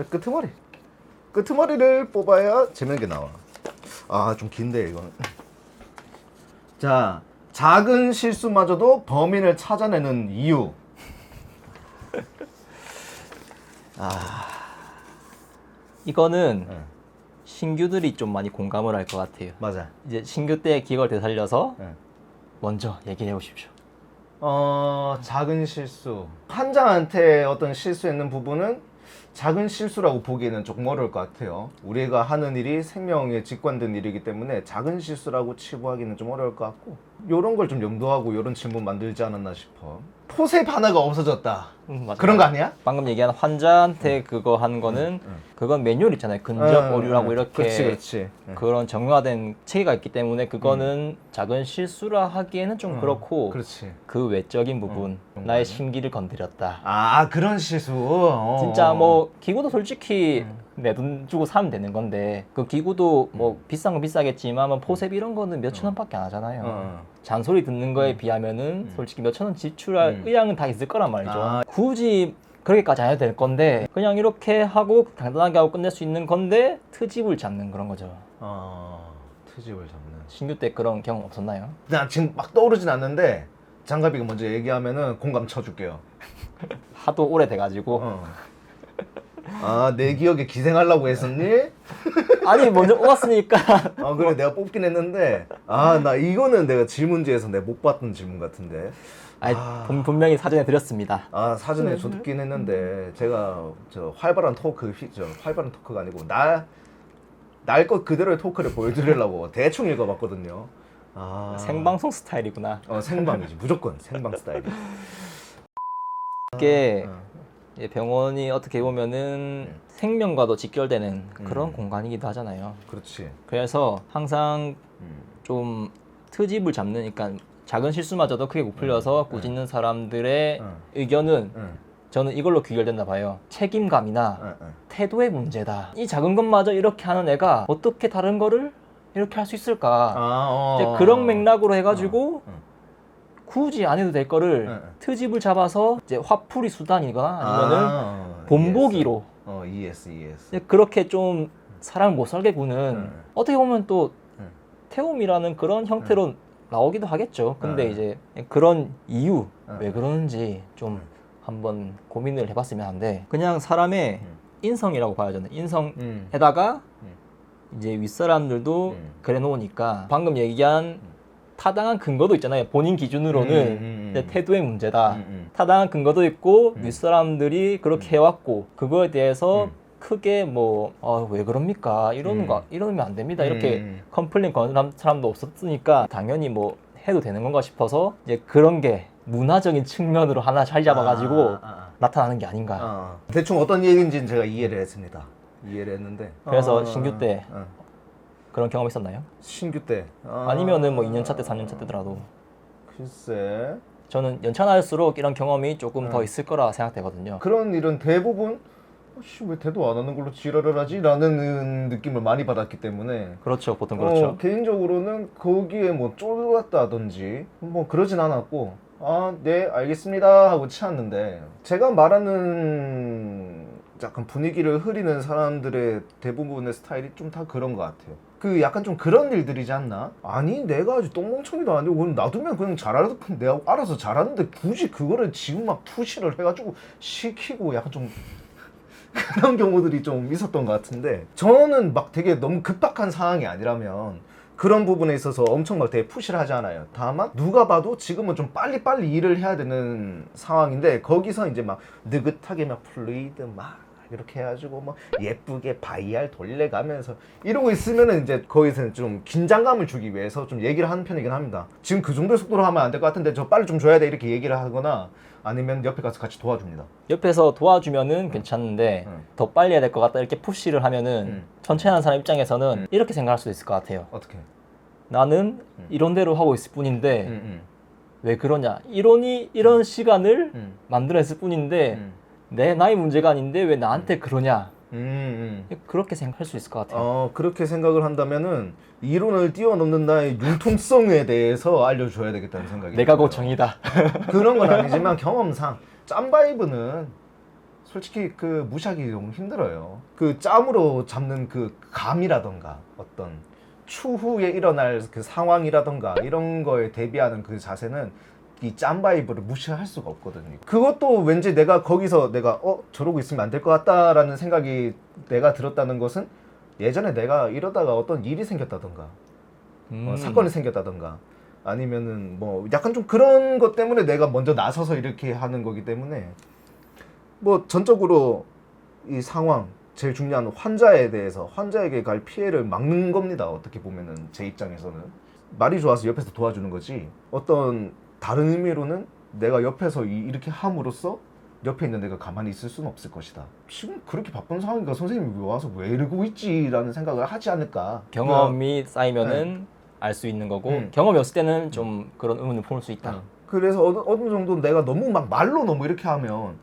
끄트머리. 끄트머리를 뽑아야 제명이 나와. 아, 좀 긴데 이거는. 자, 작은 실수마저도 범인을 찾아내는 이유. 이거는 네. 신규들이 좀 많이 공감을 할 것 같아요. 맞아. 이제 신규 때 기억을 되살려서 네. 먼저 얘기해 보십시오. 작은 실수. 환자한테 어떤 실수했는 부분은 작은 실수라고 보기에는 조금 어려울 것 같아요. 우리가 하는 일이 생명에 직관된 일이기 때문에 작은 실수라고 치부하기는 좀 어려울 것 같고, 요런 걸 좀 염두하고 요런 질문 만들지 않았나 싶어. 포셉 하나가 없어졌다. 맞아요. 그런 거 아니야? 방금 얘기한 환자한테 그거 한 거는 그건 매뉴얼 있잖아요. 근접 오류라고 이렇게 그렇지. 그런 정형화된 체계가 있기 때문에 그거는 작은 실수라 하기에는 좀 그렇고 그렇지. 그 외적인 부분 그런 나의 거야? 심기를 건드렸다. 아, 그런 실수. 진짜 뭐 기구도 솔직히 내 돈 주고 사면 되는 건데 그 기구도 뭐 비싼 건 비싸겠지만 뭐 포셉 이런 거는 몇천 원밖에 안 하잖아요. 잔소리 듣는 거에 비하면은 솔직히 몇천 원 지출할 의향은 다 있을 거란 말이죠. 아. 굳이 그렇게까지 안 해도 될 건데 그냥 이렇게 하고 간단하게 하고 끝낼 수 있는 건데 트집을 잡는 그런 거죠. 트집을 잡는. 신규 때 그런 경험 없었나요? 나 지금 막 떠오르진 않는데 장갑이가 먼저 얘기하면은 공감 쳐줄게요. 하도 오래돼가지고 내 기억에 기생하려고 했었니? 아니 먼저 뽑았으니까 그래, 내가 뽑긴 했는데 나 이거는 내가 질문지에서 내가 못 봤던 질문 같은데. 분명히 사전에 드렸습니다. 사전에 줬긴 했는데 제가 저 활발한 토크가 아니고 날 것 그대로의 토크를 보여드리려고 대충 읽어봤거든요. 생방송 스타일이구나. 생방이지, 무조건 생방 스타일이. 이게 이제 병원이 어떻게 보면은 생명과도 직결되는 그런 공간이기도 하잖아요. 그렇지. 그래서 항상 좀 트집을 잡는, 그러니까 작은 실수마저도 크게 못 풀려서 꾸짖는 사람들의 의견은 저는 이걸로 귀결된다 봐요. 책임감이나 태도의 문제다. 이 작은 것마저 이렇게 하는 애가 어떻게 다른 거를 이렇게 할 수 있을까? 이제 그런 맥락으로 해가지고 굳이 안 해도 될 거를 트집을 잡아서 이제 화풀이 수단이거나 아니면은 본보기로 ES. 이제 그렇게 좀 사람을 못 살게 구는 어떻게 보면 또 태움이라는 그런 형태로 나오기도 하겠죠. 근데 이제 그런 이유 왜 그러는지 좀 한번 고민을 해봤으면 하는데, 그냥 사람의 인성이라고 봐요. 저는 인성에다가 이제 윗사람들도 그래 놓으니까 방금 얘기한 타당한 근거도 있잖아요. 본인 기준으로는 이제 태도의 문제다. 타당한 근거도 있고 윗사람들이 그렇게 해왔고 그거에 대해서 크게 왜 그럽니까? 이러면 안 됩니다. 이렇게 컴플레인 거는 사람도 없었으니까 당연히 해도 되는 건가 싶어서 이제 그런 게 문화적인 측면으로 하나 자리 잡아가지고 나타나는 게 아닌가. 대충 어떤 얘기인지는 제가 이해를 했습니다. 이해를 했는데. 그래서 신규 때 그런 경험 있었나요? 신규 때. 아니면은 2년차 때, 3년차 때더라도. 글쎄. 저는 연차 나올수록 이런 경험이 조금 더 있을 거라 생각되거든요. 그런 일은 대부분 왜 대도 안 하는 걸로 지랄을 하지? 라는 느낌을 많이 받았기 때문에. 그렇죠. 보통 그렇죠. 개인적으로는 거기에 쫄았다든지 그러진 않았고, 네, 알겠습니다 하고 치웠는데, 제가 말하는 약간 분위기를 흐리는 사람들의 대부분의 스타일이 좀 다 그런 것 같아요. 약간 좀 그런 일들이지 않나? 아니, 내가 아주 똥멍청이도 아니고 그냥 놔두면 그냥 내가 알아서 잘하는데 굳이 그거를 지금 막 푸시를 해가지고 시키고 약간 좀 그런 경우들이 좀 있었던 것 같은데, 저는 막 되게 너무 급박한 상황이 아니라면 그런 부분에 있어서 엄청 막 되게 푸시를 하지 않아요. 다만 누가 봐도 지금은 좀 빨리빨리 일을 해야 되는 상황인데, 거기서 이제 막 느긋하게 막 플루이드 막 이렇게 해가지고 예쁘게 바이알 돌려가면서 이러고 있으면은 이제 거기서는 좀 긴장감을 주기 위해서 좀 얘기를 하는 편이긴 합니다. 지금 그 정도의 속도로 하면 안 될 것 같은데 저 빨리 좀 줘야 돼, 이렇게 얘기를 하거나 아니면 옆에 가서 같이 도와줍니다. 옆에서 도와주면은 괜찮은데 더 빨리 해야 될 것 같다 이렇게 푸시를 하면은 천천히 하는 사람 입장에서는 이렇게 생각할 수도 있을 것 같아요. 어떻게? 나는 이런 대로 하고 있을 뿐인데 왜 그러냐, 이런 시간을 만들어냈을 뿐인데 내 나이 문제가 아닌데 왜 나한테 그러냐, 그렇게 생각할 수 있을 것 같아요. 그렇게 생각을 한다면은 이론을 뛰어넘는 나의 융통성에 대해서 알려줘야 되겠다는 생각이 내가 들어요. 고정이다. 그런 건 아니지만 경험상 짬바이브는 솔직히 그 무시하기 너무 힘들어요. 그 짬으로 잡는 그 감이라던가 어떤 추후에 일어날 그 상황이라던가 이런 거에 대비하는 그 자세는 이 짬 바이브를 무시할 수가 없거든요. 그것도 왠지 내가 거기서 내가 저러고 있으면 안 될 것 같다라는 생각이 내가 들었다는 것은 예전에 내가 이러다가 어떤 일이 생겼다던가 사건이 생겼다던가 아니면은 뭐 약간 좀 그런 것 때문에 내가 먼저 나서서 이렇게 하는 거기 때문에 뭐 전적으로 이 상황 제일 중요한 환자에 대해서 환자에게 갈 피해를 막는 겁니다. 어떻게 보면은 제 입장에서는 말이 좋아서 옆에서 도와주는 거지 어떤 다른 의미로는 내가 옆에서 이렇게 함으로써 옆에 있는 내가 가만히 있을 수는 없을 것이다. 지금 그렇게 바쁜 상황이니까 선생님이 왜 와서 왜 이러고 있지라는 생각을 하지 않을까. 경험이 쌓이면은 알 수 있는 거고 경험이 없을 때는 좀 그런 의문을 품을 수 있다. 그래서 어느 정도 내가 너무 막 말로 너무 이렇게 하면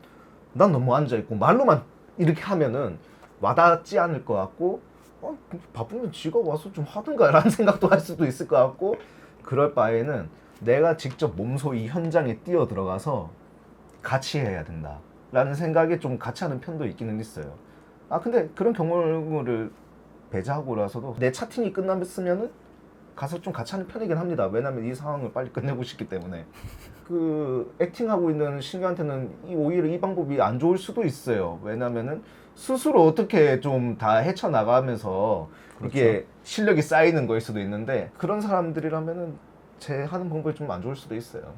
난 너무 앉아있고 말로만 이렇게 하면은 와닿지 않을 것 같고 바쁘면 지가 와서 좀 하든가 라는 생각도 할 수도 있을 것 같고 그럴 바에는 내가 직접 몸소 이 현장에 뛰어 들어가서 같이 해야 된다 라는 생각에 좀 같이 하는 편도 있기는 있어요. 근데 그런 경험을 배제하고 나서도 내 차팅이 끝났으면은 가서 좀 같이 하는 편이긴 합니다. 왜냐면 이 상황을 빨리 끝내고 싶기 때문에. 그 액팅하고 있는 신규한테는 오히려 이 방법이 안 좋을 수도 있어요. 왜냐면은 스스로 어떻게 좀 다 헤쳐나가면서 그렇죠. 이게 실력이 쌓이는 거일 수도 있는데 그런 사람들이라면은 제 하는 방법이 좀 안 좋을 수도 있어요.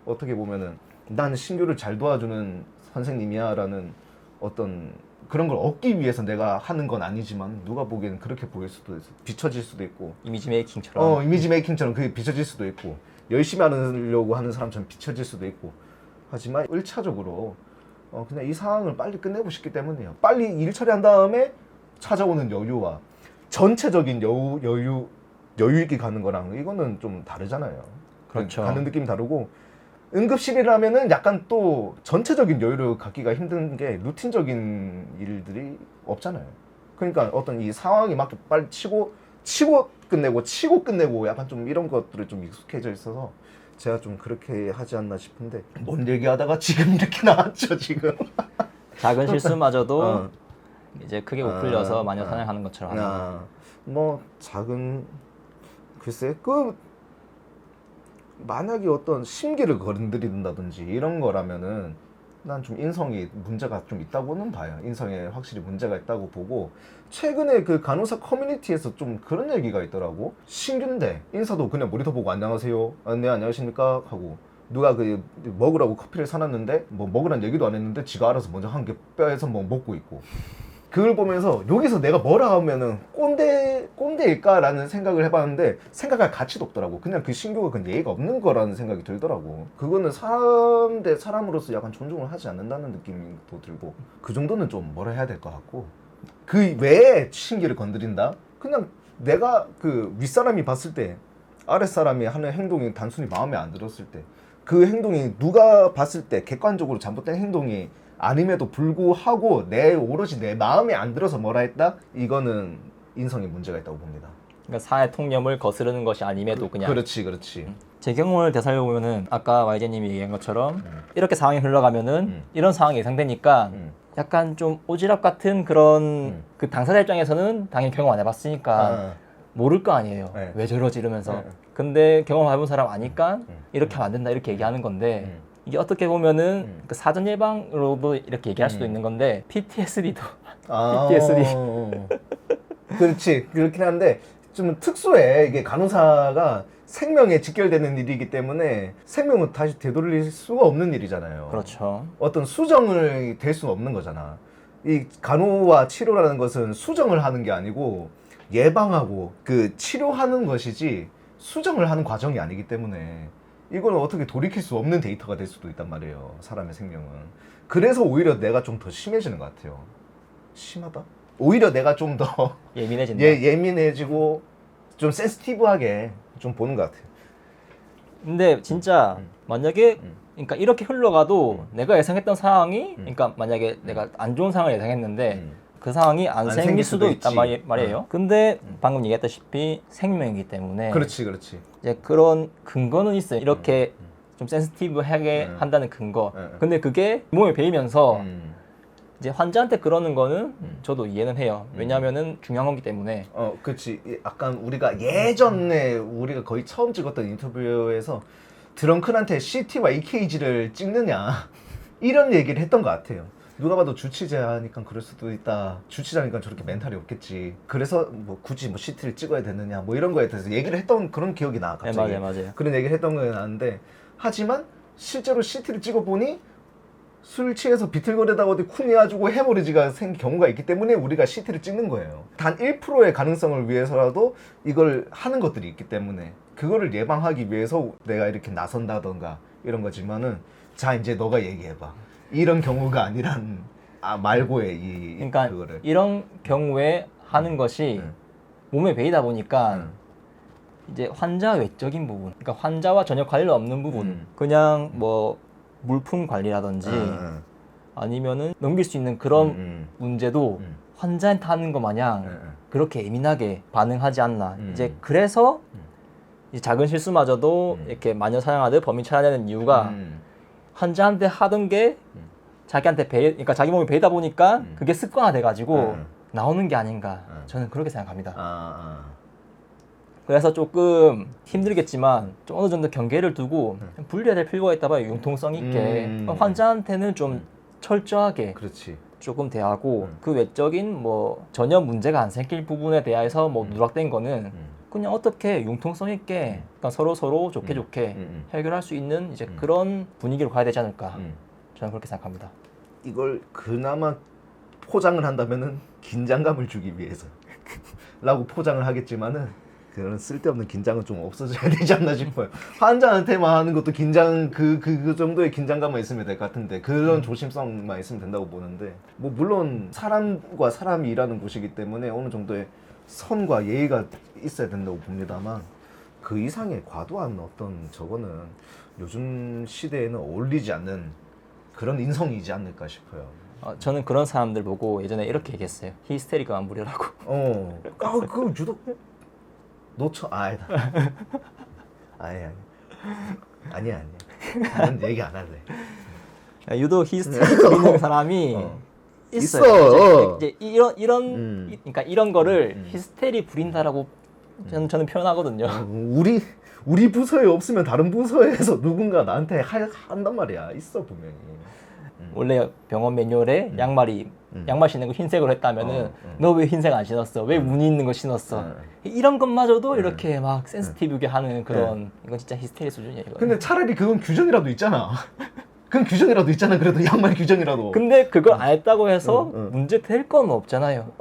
어떻게 보면은 난 신규를 잘 도와주는 선생님이야 라는 어떤 그런 걸 얻기 위해서 내가 하는 건 아니지만 누가 보기에는 그렇게 보일 수도 있어. 비춰질 수도 있고 이미지 메이킹처럼. 이미지 메이킹처럼 그게 비춰질 수도 있고 열심히 하려고 하는 사람처럼 비춰질 수도 있고 하지만 1차적으로 그냥 이 상황을 빨리 끝내고 싶기 때문이에요. 빨리 일 처리한 다음에 찾아오는 여유와 전체적인 여유 있게 가는 거랑 이거는 좀 다르잖아요. 그렇죠. 가는 느낌이 다르고 응급실이라면은 약간 또 전체적인 여유를 갖기가 힘든 게 루틴적인 일들이 없잖아요. 그러니까 어떤 이 상황이 막 빨리 치고 끝내고 약간 좀 이런 것들을 좀 익숙해져 있어서 제가 좀 그렇게 하지 않나 싶은데 뭔 얘기하다가 지금 이렇게 나왔죠 지금. 작은 실수마저도 어. 이제 크게 못 풀려서 마녀 사냥하는 것처럼. 뭐 작은 글쎄 만약에 어떤 심기를 건드린다든지 이런 거라면은 난 좀 인성이 문제가 좀 있다고는 봐요. 인성에 확실히 문제가 있다고 보고 최근에 그 간호사 커뮤니티에서 좀 그런 얘기가 있더라고. 신규인데 인사도 그냥 모니터 보고 안녕하세요. 네 안녕하십니까 하고 누가 그 먹으라고 커피를 사놨는데 뭐 먹으란 얘기도 안 했는데 지가 알아서 먼저 한 개 빼서 뭐 먹고 있고 그걸 보면서 여기서 내가 뭐라 하면은 꼰대일까라는 생각을 해봤는데 생각할 가치도 없더라고. 그냥 그 신규가 그냥 예의가 없는 거라는 생각이 들더라고. 그거는 사람 대 사람으로서 약간 존중을 하지 않는다는 느낌도 들고 그 정도는 좀 뭐라 해야 될 것 같고 그 외에 신기를 건드린다? 그냥 내가 그 윗사람이 봤을 때 아랫사람이 하는 행동이 단순히 마음에 안 들었을 때 그 행동이 누가 봤을 때 객관적으로 잘못된 행동이 아님에도 불구하고 오로지 내 마음에 안 들어서 뭐라 했다? 이거는 인성에 문제가 있다고 봅니다. 그러니까 사회 통념을 거스르는 것이 아님에도 그냥. 그렇지. 제 경험을 되살려보면은 아까 YJ님이 얘기한 것처럼 이렇게 상황이 흘러가면은 이런 상황이 예상되니까 약간 좀 오지랖 같은 그런 그 당사자 입장에서는 당연히 경험 안 해봤으니까 모를 거 아니에요. 네. 왜 저러지 이러면서. 네. 근데 경험해본 사람 아니까 이렇게 하면 안 된다 이렇게 얘기하는 건데 이게 어떻게 보면은 그 사전 예방으로도 이렇게 얘기할 수도 있는 건데 PTSD도 그렇지. 그렇긴 한데 좀 특수해. 이게 간호사가 생명에 직결되는 일이기 때문에 생명은 다시 되돌릴 수가 없는 일이잖아요. 그렇죠. 어떤 수정을 될 수는 없는 거잖아. 이 간호와 치료라는 것은 수정을 하는 게 아니고 예방하고 그 치료하는 것이지 수정을 하는 과정이 아니기 때문에 이거는 어떻게 돌이킬 수 없는 데이터가 될 수도 있단 말이에요. 사람의 생명은. 그래서 오히려 내가 좀 더 심해지는 것 같아요. 심하다? 오히려 내가 좀 더 예민해진다. 예민해지고 좀 센시티브하게 좀 보는 것 같아요. 근데 진짜 만약에 그러니까 이렇게 흘러가도 내가 예상했던 상황이 그러니까 만약에 내가 안 좋은 상황을 예상했는데 그 상황이 안 생길 수도 있단 있지. 말이에요. 근데 방금 얘기했다시피 생명이기 때문에 그렇지. 이제 그런 근거는 있어요. 이렇게 좀 센시티브하게 한다는 근거. 근데 그게 몸에 배이면서 이제 환자한테 그러는 거는 저도 이해는 해요. 왜냐하면은 중요한 거기 때문에. 그렇지. 약간 우리가 예전에 우리가 거의 처음 찍었던 인터뷰에서 드렁큰한테 CT와 EKG를 찍느냐 이런 얘기를 했던 것 같아요. 누가 봐도 주치자니까 그럴 수도 있다. 주치자니까 저렇게 멘탈이 없겠지. 그래서 뭐 굳이 뭐 CT를 찍어야 되느냐 뭐 이런 거에 대해서 얘기를 했던 그런 기억이 나. 갑자기. 네, 맞아요. 그런 얘기를 했던 건 나는데 하지만 실제로 CT를 찍어보니 술 취해서 비틀거리다가 어디 쿵 해가지고 해머리지가 생긴 경우가 있기 때문에 우리가 CT를 찍는 거예요. 단 1%의 가능성을 위해서라도 이걸 하는 것들이 있기 때문에 그거를 예방하기 위해서 내가 이렇게 나선다던가 이런 거지만은 자 이제 너가 얘기해봐. 이런 경우가 아니란 말고의 그러니까 그거를. 이런 경우에 하는 것이 몸에 배이다 보니까 이제 환자 외적인 부분, 그러니까 환자와 전혀 관련 없는 부분, 그냥 뭐 물품 관리라든지 아니면은 넘길 수 있는 그런 문제도 환자한테 하는 것 마냥 그렇게 예민하게 반응하지 않나. 이제 그래서 이 작은 실수마저도 이렇게 마녀 사냥하듯 범인 찾아내는 이유가 환자한테 하던 게 자기한테 그러니까 자기 몸에 배이다 보니까 그게 습관화 돼가지고 나오는 게 아닌가. 저는 그렇게 생각합니다. 그래서 조금 힘들겠지만 좀 어느 정도 경계를 두고 분리해야 될 필요가 있다 봐요. 융통성 있게 환자한테는 좀 철저하게 그렇지. 조금 대하고 그 외적인 뭐 전혀 문제가 안 생길 부분에 대해서 뭐 누락된 거는 그냥 어떻게 융통성 있게 그러니까 서로 좋게 해결할 수 있는 이제 그런 분위기로 가야 되지 않을까. 저는 그렇게 생각합니다. 이걸 그나마 포장을 한다면은 긴장감을 주기 위해서 라고 포장을 하겠지만은 그런 쓸데없는 긴장은 좀 없어져야 되지 않나 싶어요. 환자한테만 하는 것도 긴장 그 정도의 긴장감만 있으면 될 것 같은데 그런 조심성만 있으면 된다고 보는데 뭐 물론 사람과 사람이 일하는 곳이기 때문에 어느 정도의 선과 예의가 있어야 된다고 봅니다만 그 이상의 과도한 어떤 저거는 요즘 시대에는 어울리지 않는 그런 인성이지 않을까 싶어요. 저는 그런 사람들 보고 예전에 이렇게 얘기했어요. 히스테리가만 부리라고. 그거 유독 놓쳐. 아니다. 아니야. 난 얘기 안 할래. 유독 히스테리 부리는 사람이 있어요. 있어. 이제 그러니까 이런 거를 히스테리 부린다라고 저는 표현하거든요. 우리 부서에 없으면 다른 부서에서 누군가 나한테 한단 말이야. 있어 분명히. 원래 병원 매뉴얼에 양말 신는 거 흰색으로 했다면은 너 왜 흰색 안 신었어? 왜 무늬 있는 거 신었어? 이런 것마저도 이렇게 막 센시티브하게 하는 그런 이건 진짜 히스테리 수준이에요. 이거는. 근데 차라리 그건 규정이라도 있잖아. 그건 규정이라도 있잖아. 그래도 양말 규정이라도. 근데 그걸 안 했다고 해서 문제 될 건 없잖아요.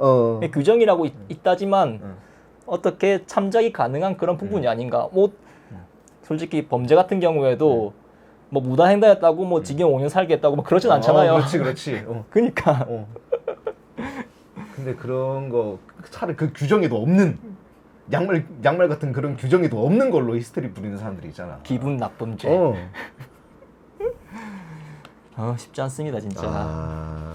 규정이라고 있다지만 어떻게 참작이 가능한 그런 부분이 아닌가. 뭐 솔직히 범죄 같은 경우에도 뭐 무단횡단했다고 뭐 징역 5년 살겠다고 뭐 그러진 않잖아요. 그렇지. 그러니까. 근데 그런 거 차라리 그 규정에도 없는 양말 같은 그런 규정에도 없는 걸로 히스테리 부리는 사람들이 있잖아. 기분 나쁨죄. 쉽지 않습니다 진짜.